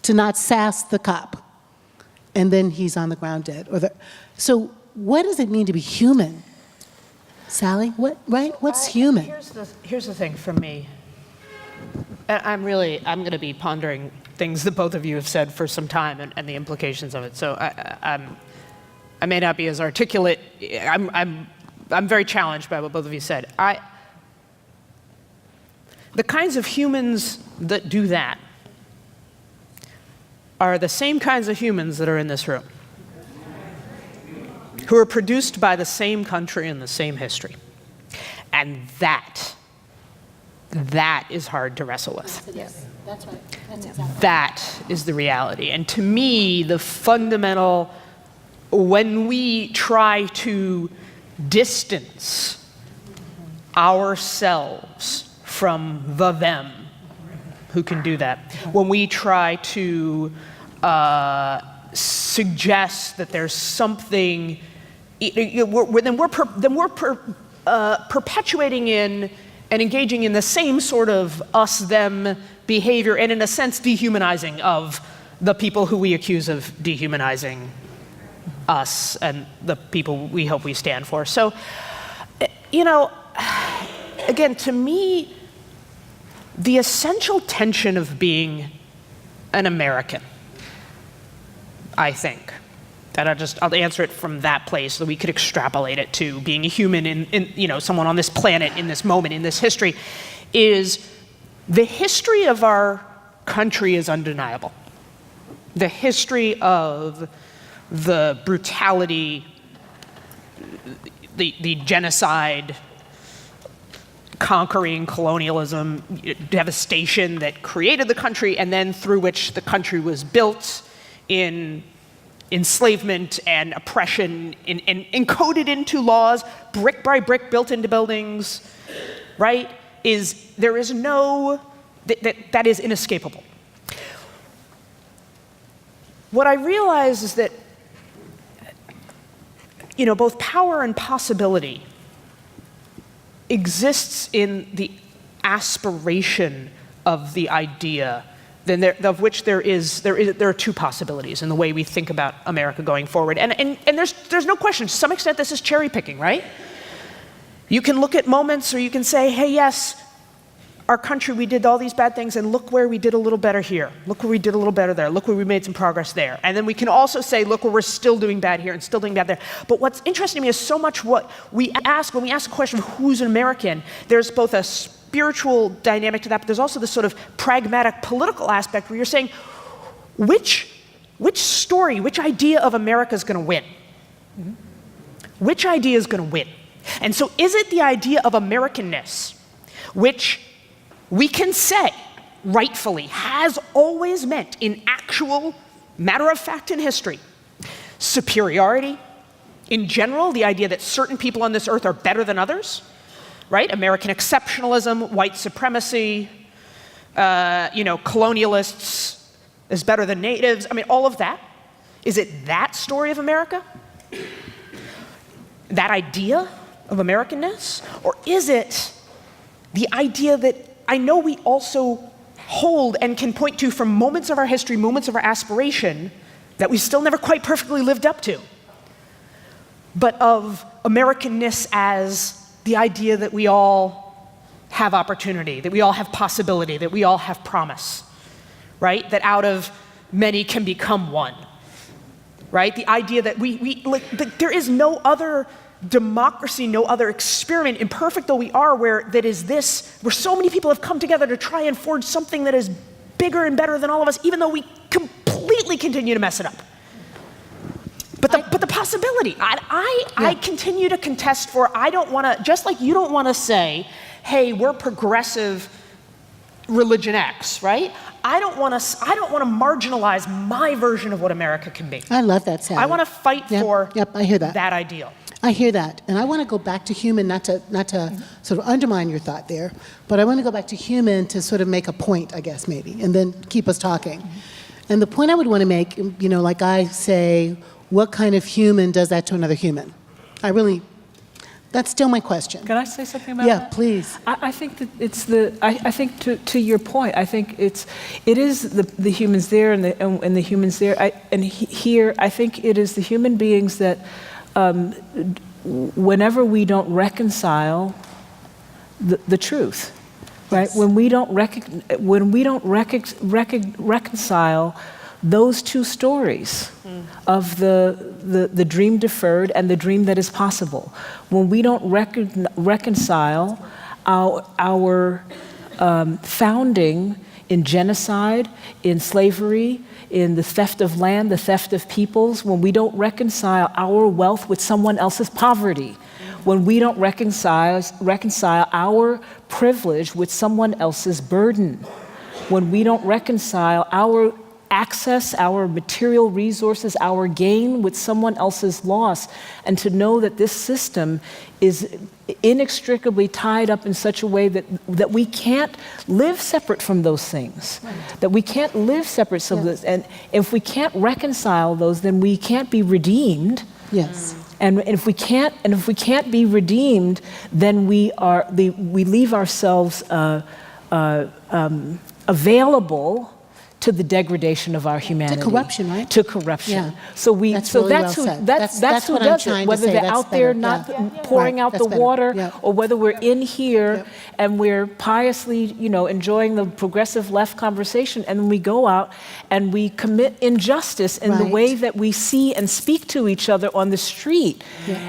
to not sass the cop. And then he's on the ground dead. So what does it mean to be human? Sally, what's human? Here's the thing for me. And I'm going to be pondering things that both of you have said for some time and the implications of it. So I may not be as articulate. I'm very challenged by what both of you said. The kinds of humans that do that are the same kinds of humans that are in this room, who are produced by the same country and the same history. And that is hard to wrestle with. Yes, that's right. That's exactly. That is the reality. And to me, the fundamental, when we try to distance ourselves from the them who can do that, when we try to suggest that there's something, then we're perpetuating in and engaging in the same sort of us-them behavior, and in a sense dehumanizing of the people who we accuse of dehumanizing us and the people we hope we stand for. So, again, to me, the essential tension of being an American, I think, and I'll answer it from that place so we could extrapolate it to being a human in someone on this planet, in this moment, in this history, is the history of our country is undeniable. The history of the brutality, the genocide, conquering colonialism, devastation that created the country, and then through which the country was built in enslavement and oppression, and encoded into laws, brick by brick, built into buildings, right? That is inescapable. What I realize is that, both power and possibility exists in the aspiration of the idea, of which there are two possibilities in the way we think about America going forward. And there's no question, to some extent this is cherry picking, right? You can look at moments, or you can say, hey, yes, our country, we did all these bad things, and look where we did a little better here. Look where we did a little better there. Look where we made some progress there. And then we can also say, look where we're still doing bad here and still doing bad there. But what's interesting to me is so much what we ask, when we ask the question of who's an American, there's both a spiritual dynamic to that, but there's also this sort of pragmatic political aspect where you're saying, which story, which idea of America is going to win? Mm-hmm. Which idea is going to win? And so is it the idea of Americanness, which we can say, rightfully, has always meant, in actual matter of fact in history, superiority? In general, the idea that certain people on this earth are better than others, right? American exceptionalism, white supremacy, colonialists is better than natives. I mean, all of that. Is it that story of America? That idea of Americanness? Or is it the idea that I know we also hold and can point to from moments of our history, moments of our aspiration, that we still never quite perfectly lived up to, but of Americanness as the idea that we all have opportunity, that we all have possibility, that we all have promise, right? That out of many can become one, right? The idea that there is no other democracy, no other experiment, imperfect though we are, where so many people have come together to try and forge something that is bigger and better than all of us, even though we completely continue to mess it up. But the possibility, I continue to contest for, I don't want to, just like you don't want to say, hey, we're progressive religion X, right? I don't want to marginalize my version of what America can be. I love that, Sally. I want to fight for I hear that. that ideal. I hear that. And I want to go back to human, not to sort of undermine your thought there, but I want to go back to human to sort of make a point, I guess, maybe, and then keep us talking. And the point I would want to make, like I say, what kind of human does that to another human? That's still my question. Can I say something about Yeah, that? please. I think that it's I think to your point, I think it is the humans there and the humans there. Here, I think it is the human beings that whenever we don't reconcile the truth, right? Yes. When we don't reconcile those two stories of the dream deferred and the dream that is possible, when we don't reconcile our founding in genocide, in slavery, in the theft of land, the theft of peoples, when we don't reconcile our wealth with someone else's poverty, when we don't reconcile our privilege with someone else's burden, when we don't reconcile our access, our material resources, our gain with someone else's loss, and to know that this system is inextricably tied up in such a way that we can't live separate from those things, that we can't live separate from this. And if we can't reconcile those, then we can't be redeemed. Yes. And if we can't be redeemed, then we leave ourselves available to the degradation of our humanity. To corruption, right? To corruption. Yeah. That's really that's well who said. that's who what I'm does trying it. to Whether say. they're That's out there better. not Yeah. pouring Right. out That's the better. water, Yeah. or whether we're in here and we're piously, enjoying the progressive left conversation, and then we go out and we commit injustice in the Right. way that we see and speak to each other on the street,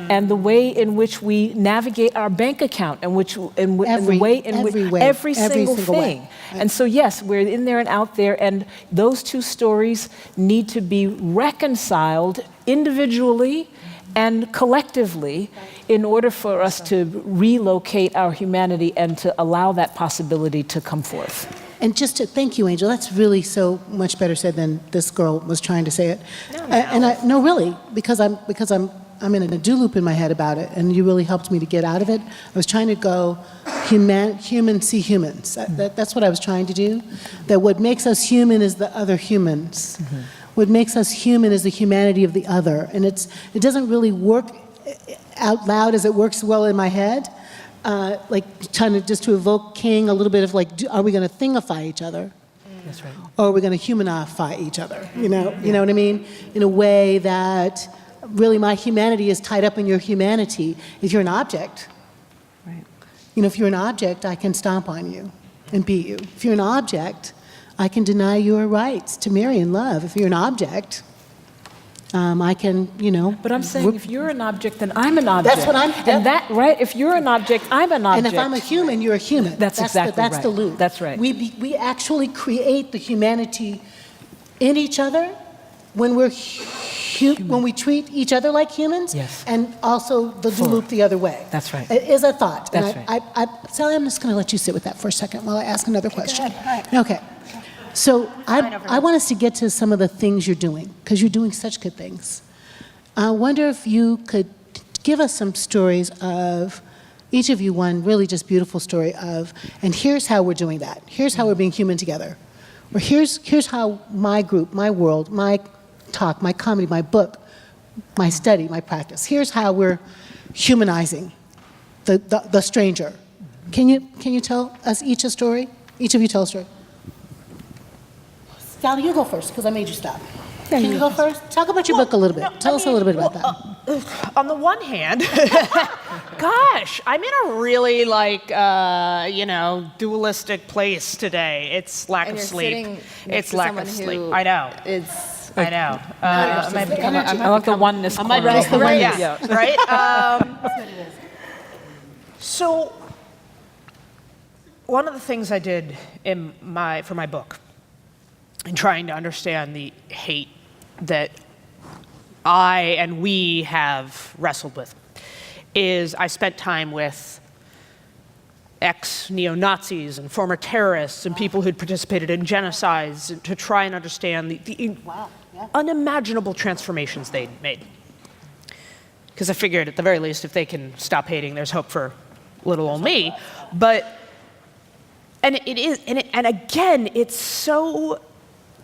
and the way in which we navigate our bank account, and the way in which every single way. thing. And so, yes, we're in there and out there, and those two stories need to be reconciled individually and collectively in order for us to relocate our humanity and to allow that possibility to come forth. And just to thank you, Angel. That's really so much better said than this girl was trying to say it. No, really, because I'm in a do loop in my head about it, and you really helped me to get out of it. I was trying to go human see humans. That's what I was trying to do. That what makes us human is the other humans. Mm-hmm. What makes us human is the humanity of the other, and it doesn't really work out loud as it works well in my head. Like trying to evoke King a little bit of like, are we going to thingify each other? That's right. Or are we going to humanify each other? You know what I mean? In a way that really my humanity is tied up in your humanity. If you're an object, Right. If you're an object, I can stomp on you and beat you. If you're an object, I can deny your rights to marry and love. If you're an object, I can, But I'm saying if you're an object, then I'm an object. That's what I'm. And that, right? If you're an object, I'm an object. And if I'm a human, you're a human. That's exactly That's right. the loop. That's right. We actually create the humanity in each other when when we treat each other like humans. Yes. And also the loop the other way. That's right. It is a thought. That's and right. Sally, I'm just going to let you sit with that for a second while I ask another question. Okay. So I want us to get to some of the things you're doing, because you're doing such good things. I wonder if you could give us some stories of, each of you one really just beautiful story of, and here's how we're doing that. Here's how we're being human together. Or here's how my group, my world, my talk, my comedy, my book, my study, my practice. Here's how we're humanizing the stranger. Can you tell us each a story? Each of you tell a story. Sally, you go first, because I made you stop. Can you go first? Talk about your book a little bit. Tell us a little bit about that. On the one hand, gosh, I'm in a really dualistic place today. It's lack of sleep. It's lack of sleep. I know. I know. I like the oneness. I might corner. the oneness. Yeah. Right? So, one of the things I did for my book, in trying to understand the hate that I and we have wrestled with, is I spent time with ex-neo-Nazis and former terrorists and people who'd participated in genocides to try and understand the unimaginable transformations they'd made. Because I figured, at the very least, if they can stop hating, there's hope for little old me. But, and it is, and again, it's so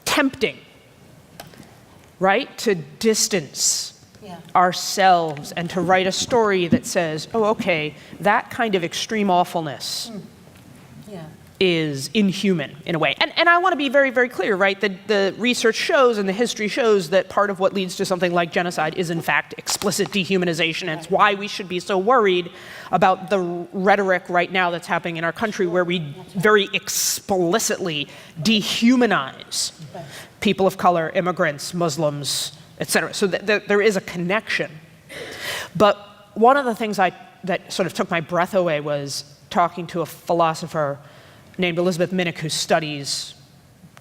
tempting, right, to distance ourselves and to write a story that says, oh, okay, that kind of extreme awfulness is inhuman in a way. And I want to be very, very clear, right? The research shows and the history shows that part of what leads to something like genocide is, in fact, explicit dehumanization. And it's why we should be so worried about the rhetoric right now that's happening in our country, where we very explicitly dehumanize people of color, immigrants, Muslims, et cetera. So there is a connection. But one of the things that sort of took my breath away was talking to a philosopher named Elizabeth Minnick, who studies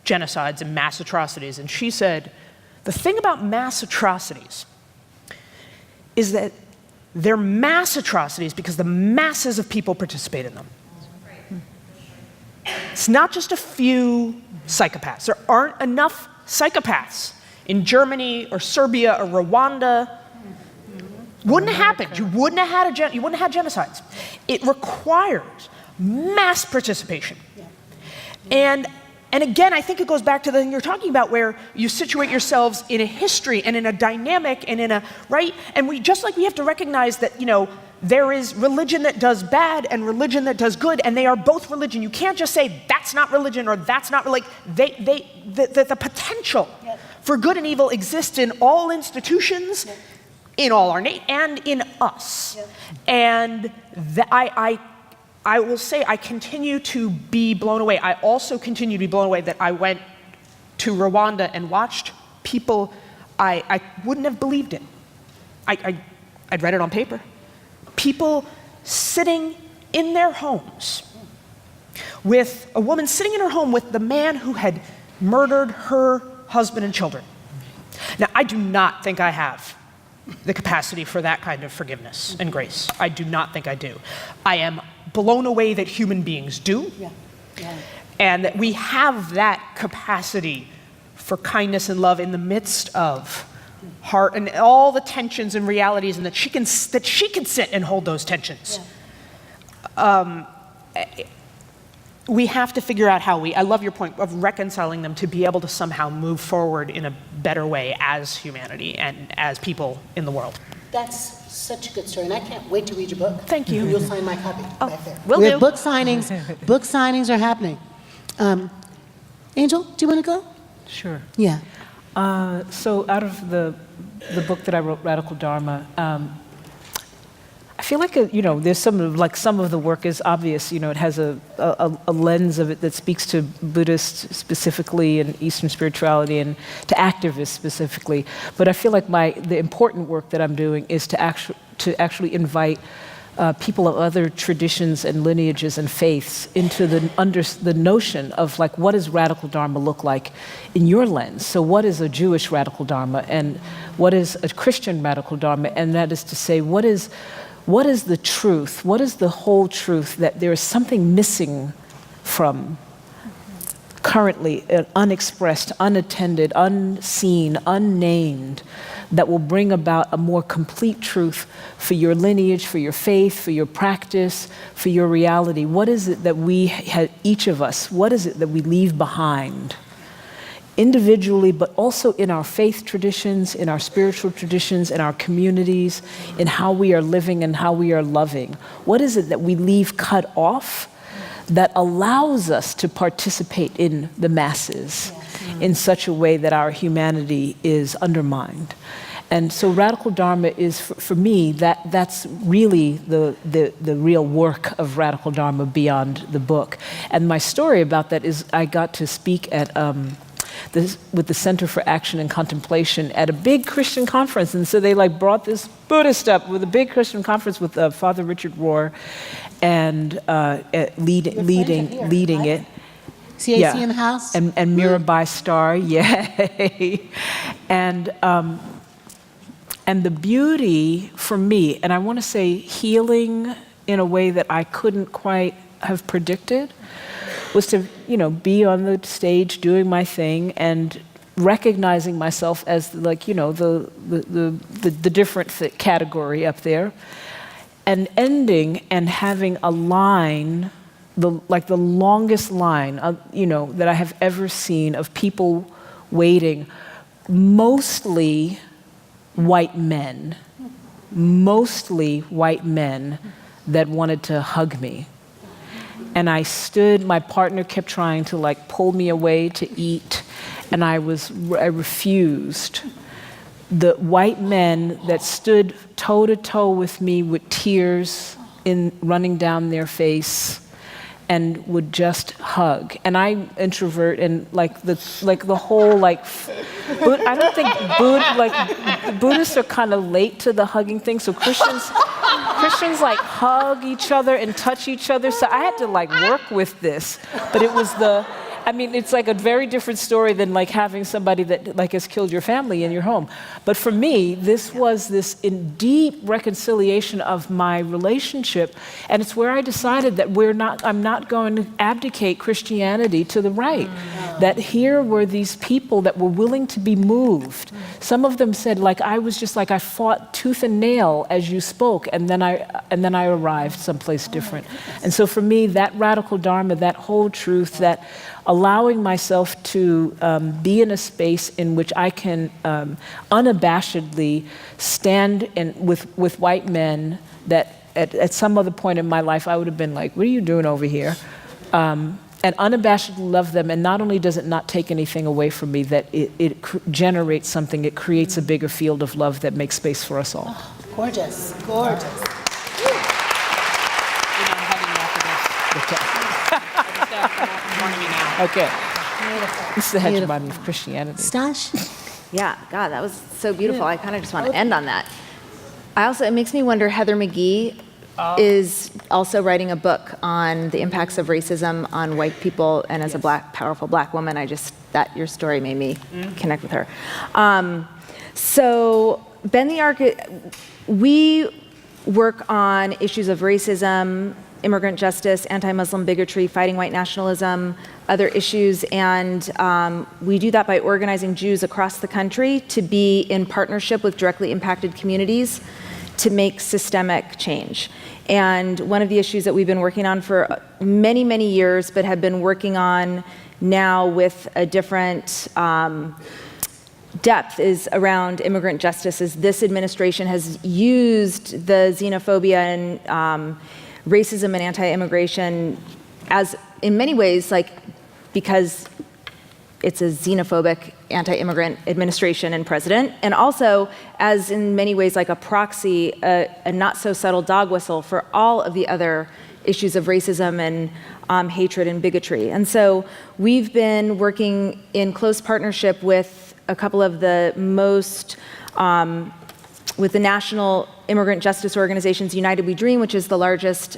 genocides and mass atrocities. And she said, the thing about mass atrocities is that they're mass atrocities because the masses of people participate in them. It's not just a few psychopaths. There aren't enough psychopaths in Germany or Serbia or Rwanda. Wouldn't have happened. You wouldn't have had genocides. It requires mass participation. And again, I think it goes back to the thing you're talking about, where you situate yourselves in a history and in a dynamic and in a, right? And we, just like we have to recognize that, you know, there is religion that does bad and religion that does good, and they are both religion. You can't just say that's not religion or that's not, like, the potential for good and evil exists in all institutions, in all our and in us. And I will say I continue to be blown away. I also continue to be blown away that I went to Rwanda and watched people I wouldn't have believed it. I'd read it on paper. People sitting in their homes with a woman sitting in her home with the man who had murdered her husband and children. Now, I do not think I have the capacity for that kind of forgiveness and grace. I do not think I do. I am blown away that human beings do, and that we have that capacity for kindness and love in the midst of heart and all the tensions and realities, and that she can sit and hold those tensions. We have to figure out how I love your point of reconciling them to be able to somehow move forward in a better way as humanity and as people in the world. That's such a good story, and I can't wait to read your book. Thank you. You'll sign my copy back there. Will We do. have book signings. Book signings are happening. Angel, do you want to go? Sure. Yeah. So out of the book that I wrote, Radical Dharma, I feel like, there's some of the work is obvious. It has a lens of it that speaks to Buddhists specifically and Eastern spirituality and to activists specifically. But I feel like the important work that I'm doing is to actually invite people of other traditions and lineages and faiths into the notion of, like, what does radical Dharma look like in your lens? So what is a Jewish radical Dharma, and what is a Christian radical Dharma? And that is to say, what is the truth? What is the whole truth that there is something missing from currently, unexpressed, unattended, unseen, unnamed, that will bring about a more complete truth for your lineage, for your faith, for your practice, for your reality? What is it that each of us, what is it that we leave behind? Individually, but also in our faith traditions, in our spiritual traditions, in our communities, in how we are living and how we are loving. What is it that we leave cut off that allows us to participate in the masses in such a way that our humanity is undermined? And so radical Dharma is, for me, that's really the real work of radical Dharma beyond the book. And my story about that is I got to speak at with the Center for Action and Contemplation at a big Christian conference. And so they brought this Buddhist up with a big Christian conference with Father Richard Rohr and leading it. CAC in the house? And Mirabai Starr, yay. And the beauty for me, and I want to say healing in a way that I couldn't quite have predicted, was to, be on the stage doing my thing and recognizing myself as like, the different category up there, and ending and having a line, the longest line, that I have ever seen of people waiting, mostly white men that wanted to hug me. And I stood, my partner kept trying to like pull me away to eat, and I refused. The white men that stood toe to toe with me with tears running down their face and would just hug. And I introvert, and the whole I don't think Buddhists are kind of late to the hugging thing. So Christians like hug each other and touch each other. So I had to work with this, but it was it's like a very different story than having somebody that has killed your family in your home. But for me, this was this in deep reconciliation of my relationship, and it's where I decided that I'm not going to abdicate Christianity to the right. That here were these people that were willing to be moved. Some of them said, I fought tooth and nail as you spoke, and then I arrived someplace different. And so for me, that radical Dharma, that whole truth, that allowing myself to be in a space in which I can unabashedly stand with white men that at some other point in my life I would have been like, what are you doing over here? And unabashedly love them, and not only does it not take anything away from me, that it generates something, it creates a bigger field of love that makes space for us all. Oh, gorgeous, gorgeous. Okay. This is the hegemony of Christianity. Stosh? Yeah, God, that was so beautiful. I kind of just want to end on that. It makes me wonder, Heather McGhee is also writing a book on the impacts of racism on white people, and as a powerful black woman, your story made me connect with her. So Bend the Arc, we work on issues of racism, immigrant justice, anti-Muslim bigotry, fighting white nationalism, other issues, and we do that by organizing Jews across the country to be in partnership with directly impacted communities to make systemic change. And one of the issues that we've been working on for many, many years, but have been working on now with a different depth, is around immigrant justice. Is this administration has used the xenophobia and racism and anti-immigration as, in many ways, because it's a xenophobic anti-immigrant administration and president, and also as in many ways a proxy, a not so subtle dog whistle for all of the other issues of racism and hatred and bigotry. And so we've been working in close partnership with a couple of the most, with the national immigrant justice organizations, United We Dream, which is the largest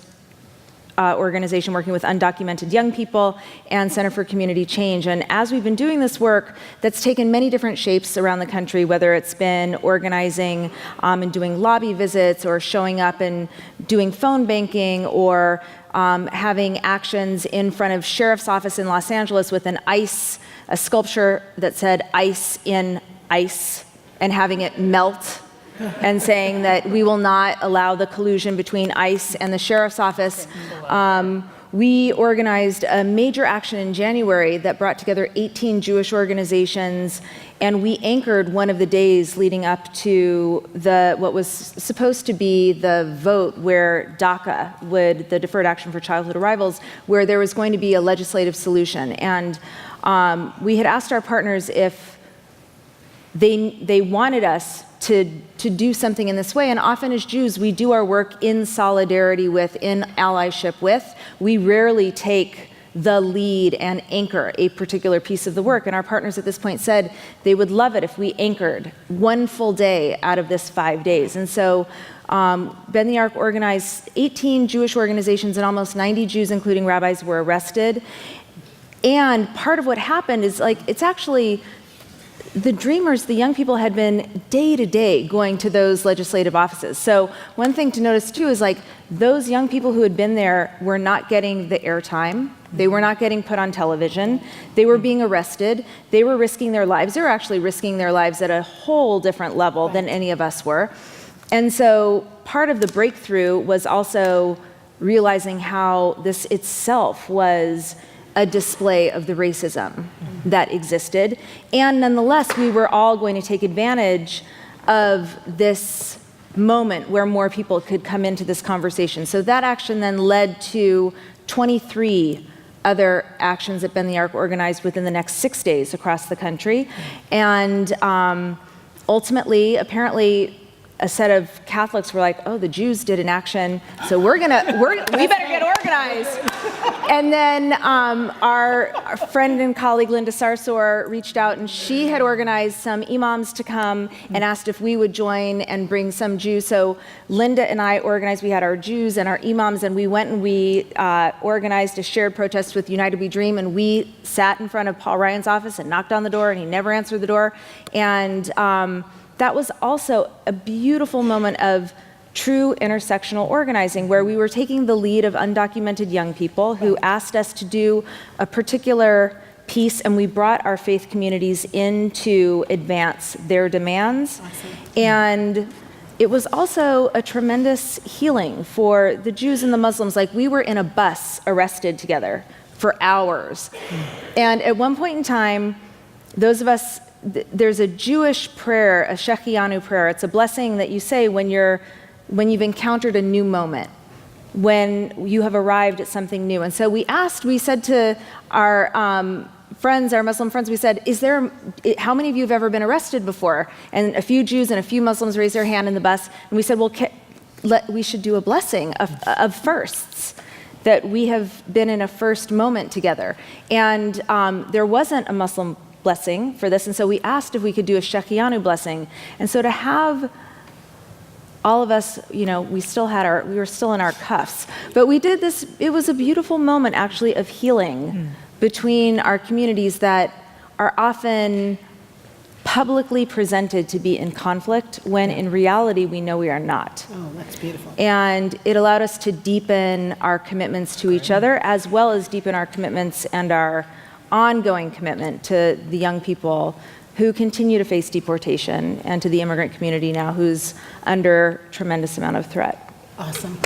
organization working with undocumented young people, and Center for Community Change. And as we've been doing this work, that's taken many different shapes around the country, whether it's been organizing and doing lobby visits, or showing up and doing phone banking, or having actions in front of Sheriff's Office in Los Angeles with a sculpture that said "ICE in ICE," and having it melt, and saying that we will not allow the collusion between ICE and the Sheriff's Office. We organized a major action in January that brought together 18 Jewish organizations, and we anchored one of the days leading up to what was supposed to be the vote where DACA, the Deferred Action for Childhood Arrivals, where there was going to be a legislative solution. And we had asked our partners if they wanted us to do something in this way. And often as Jews, we do our work in solidarity with, in allyship with. We rarely take the lead and anchor a particular piece of the work. And our partners at this point said they would love it if we anchored one full day out of this 5 days. And so Bend the Arc organized 18 Jewish organizations, and almost 90 Jews, including rabbis, were arrested. And part of what happened is it's actually the dreamers, the young people, had been day to day going to those legislative offices. So one thing to notice too is like those young people who had been there were not getting the airtime. They were not getting put on television. They were being arrested. They were risking their lives. They were actually risking their lives at a whole different level than any of us were. And so part of the breakthrough was also realizing how this itself was a display of the racism that existed. And nonetheless, we were all going to take advantage of this moment where more people could come into this conversation. So that action then led to 23 other actions that Bend the Arc organized within the next 6 days across the country. And ultimately, apparently, a set of Catholics were like, oh, the Jews did an action, so we better get organized. And then our friend and colleague Linda Sarsour reached out, and she had organized some imams to come and asked if we would join and bring some Jews. So Linda and I organized, we had our Jews and our imams, and we went and we organized a shared protest with United We Dream, and we sat in front of Paul Ryan's office and knocked on the door, and he never answered the door. And that was also a beautiful moment of true intersectional organizing, where we were taking the lead of undocumented young people who asked us to do a particular piece, and we brought our faith communities in to advance their demands. Awesome. And it was also a tremendous healing for the Jews and the Muslims. Like, we were in a bus arrested together for hours. And at one point in time, those of us, there's a Jewish prayer, a Shechianu prayer. It's a blessing that you say when you've encountered a new moment, when you have arrived at something new. And so we said to our friends, our Muslim friends, we said, how many of you have ever been arrested before? And a few Jews and a few Muslims raised their hand in the bus. And we said, well, we should do a blessing of firsts, that we have been in a first moment together. And there wasn't a Muslim blessing for this, and so we asked if we could do a Shechianu blessing. And so to have all of us, we were still in our cuffs, but we did this. It was a beautiful moment, actually, of healing between our communities that are often publicly presented to be in conflict, when in reality we know we are not. Oh, that's beautiful. And it allowed us to deepen our commitments to each other, as well as deepen our commitments and our ongoing commitment to the young people who continue to face deportation, and to the immigrant community now who's under tremendous amount of threat. Awesome.